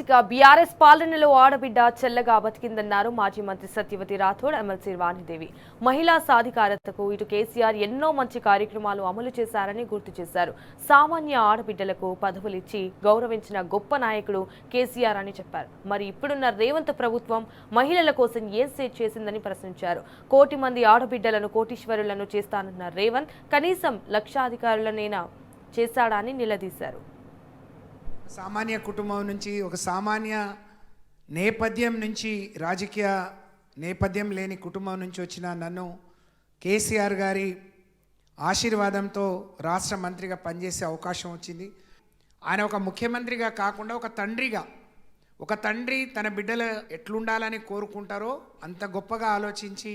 ఇక బీఆర్ఎస్ పాలనలో ఆడబిడ్డ చెల్లగా బతికిందన్నారు మాజీ మంత్రి సత్యవతి రాథోడ్, ఎమ్మెల్సీ వాణిదేవి. మహిళా సాధికారతకు ఇటు కేసీఆర్ ఎన్నో మంచి కార్యక్రమాలు అమలు చేశారని గుర్తు చేశారు. సామాన్య ఆడబిడ్డలకు పదవులిచ్చి గౌరవించిన గొప్ప నాయకుడు కేసీఆర్ అని చెప్పారు. మరి ఇప్పుడున్న రేవంత్ ప్రభుత్వం మహిళల కోసం ఏం చేసిందని ప్రశ్నించారు. 1 కోటి మంది ఆడబిడ్డలను కోటీశ్వరులను చేస్తానన్న రేవంత్ కనీసం లక్షాధికారులనైనా చేశాడా అని నిలదీశారు. సామాన్య కుటుంబం నుంచి, ఒక సామాన్య నేపథ్యం నుంచి, రాజకీయ నేపథ్యం లేని కుటుంబం నుంచి వచ్చిన నన్ను కేసీఆర్ గారి ఆశీర్వాదంతో రాష్ట్ర మంత్రిగా పనిచేసే అవకాశం వచ్చింది. ఆయన ఒక ముఖ్యమంత్రిగా కాకుండా ఒక తండ్రి తన బిడ్డలు ఎట్లుండాలని కోరుకుంటారో అంత గొప్పగా ఆలోచించి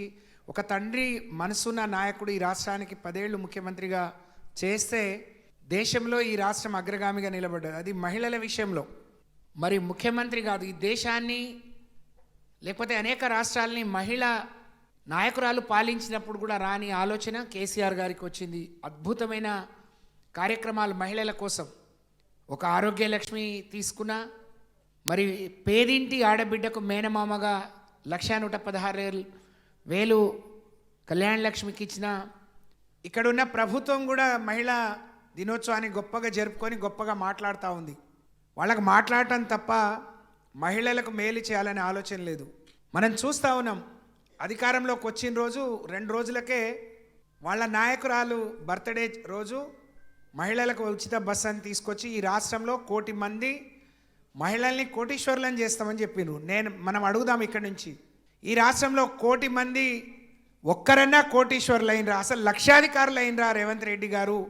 ఒక తండ్రి మనసున్న నాయకుడు ఈ రాష్ట్రానికి 10 ఏళ్ళు ముఖ్యమంత్రిగా చేస్తే దేశంలో ఈ రాష్ట్రం అగ్రగామిగా నిలబడ్డది. అది మహిళల విషయంలో. మరి ముఖ్యమంత్రి కాదు, ఈ దేశాన్ని లేకపోతే అనేక రాష్ట్రాలని మహిళా నాయకురాలు పాలించినప్పుడు కూడా రాని ఆలోచన కేసీఆర్ గారికి వచ్చింది. అద్భుతమైన కార్యక్రమాలు మహిళల కోసం. ఒక ఆరోగ్య లక్ష్మి తీసుకున్నా, మరి పేదింటి ఆడబిడ్డకు మేనమామగా 1,116,000 కళ్యాణ లక్ష్మికి ఇచ్చిన. ఇక్కడున్న ప్రభుత్వం కూడా మహిళా దినోత్సవాన్ని గొప్పగా జరుపుకొని గొప్పగా మాట్లాడుతూ ఉంది. వాళ్ళకు మాట్లాడటం తప్ప మహిళలకు మేలు చేయాలనే ఆలోచన లేదు. మనం చూస్తూ ఉన్నాం, అధికారంలోకి వచ్చిన రోజు 2 రోజులకే వాళ్ళ నాయకురాలు బర్త్డే రోజు మహిళలకు ఉచిత బస్సు అని తీసుకొచ్చి ఈ రాష్ట్రంలో 1 కోటి మంది మహిళల్ని కోటీశ్వరులను చేస్తామని చెప్పిను. మనం అడుగుదాం ఇక్కడి నుంచి, ఈ రాష్ట్రంలో 1 కోటి మంది ఒక్కరన్నా కోటీశ్వరులు అయినరా? అసలు లక్షాధికారులు అయినరా రేవంత్ రెడ్డి గారు?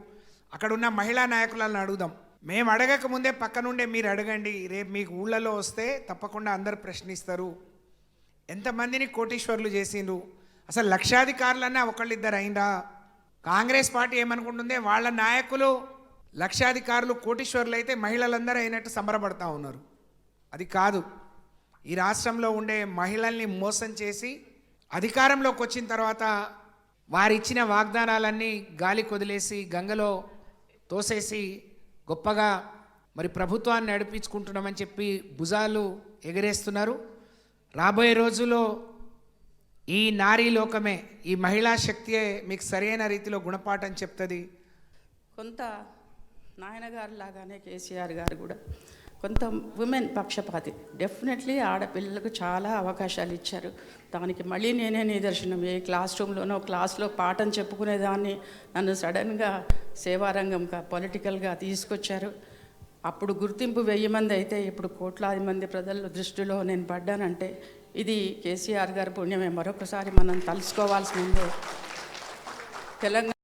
అక్కడ ఉన్న మహిళా నాయకులను అడుగుదాం. మేము అడగక ముందే పక్కనుండే మీరు అడగండి. రేపు మీకు ఊళ్ళలో వస్తే తప్పకుండా అందరు ప్రశ్నిస్తారు. ఎంతమందిని కోటీశ్వరులు చేసిండ్రు? అసలు లక్షాధికారులన్నా ఒకళ్ళిద్దరు అయినరా? కాంగ్రెస్ పార్టీ ఏమనుకుంటుందే, వాళ్ళ నాయకులు లక్షాధికారులు కోటీశ్వరులు అయితే మహిళలందరూ అయినట్టు సంబరపడతా ఉన్నారు. అది కాదు. ఈ రాష్ట్రంలో ఉండే మహిళల్ని మోసం చేసి అధికారంలోకి వచ్చిన తర్వాత వారిచ్చిన వాగ్దానాలన్నీ గాలి కొదిలేసి గంగలో తోసేసి గొప్పగా మరి ప్రభుత్వాన్ని నడిపించుకుంటున్నామని చెప్పి భుజాలు ఎగరేస్తున్నారు. రాబోయే రోజుల్లో ఈ నారీ లోకమే, ఈ మహిళా శక్తియే మీకు సరైన రీతిలో గుణపాఠం చెప్తుంది. కొంత నాయనగారు లాగానే కేసీఆర్ గారు కూడా కొంత ఉమెన్ పక్షపాతి. డెఫినెట్లీ ఆడపిల్లలకు చాలా అవకాశాలు ఇచ్చారు. దానికి మళ్ళీ నేనే నిదర్శనం. ఏ క్లాస్ క్లాస్లో పాఠం చెప్పుకునేదాన్ని నన్ను సడన్గా సేవారంగంగా పొలిటికల్గా తీసుకొచ్చారు. అప్పుడు గుర్తింపు 1000 మంది అయితే ఇప్పుడు కోట్లాది మంది ప్రజల దృష్టిలో నేను పడ్డానంటే ఇది కేసీఆర్ గారి పుణ్యమే. మరొకసారి మనం తలుసుకోవాల్సిందే. తెలంగాణ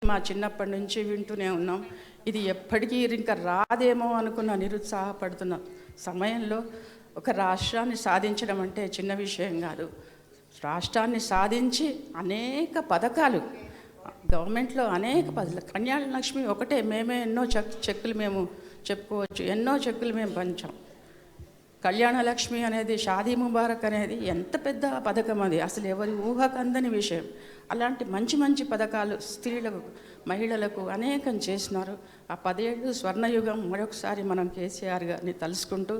మా చిన్నప్పటి నుంచి వింటూనే ఉన్నాం. ఇది ఎప్పటికీ ఇంకా రాదేమో అనుకున్న నిరుత్సాహపడుతున్న సమయంలో ఒక రాష్ట్రాన్ని సాధించడం అంటే చిన్న విషయం కాదు. రాష్ట్రాన్ని సాధించి అనేక పథకాలు గవర్నమెంట్లో అనేక కళ్యాణ లక్ష్మి ఒకటే మేమే ఎన్నో చెక్కులు మేము చెప్పుకోవచ్చు. ఎన్నో చెక్కులు మేము పంచాం. కళ్యాణ లక్ష్మి అనేది, షాదీ ముబారక్ అనేది ఎంత పెద్ద పథకం అది, అసలు ఎవరి ఊహకందని విషయం. అలాంటి మంచి మంచి పథకాలు స్త్రీలకు, మహిళలకు అనేకం చేసినారు. ఆ 10 ఏళ్ళు స్వర్ణయుగం. మరొకసారి మనం కేసీఆర్ గారిని తలుసుకుంటూ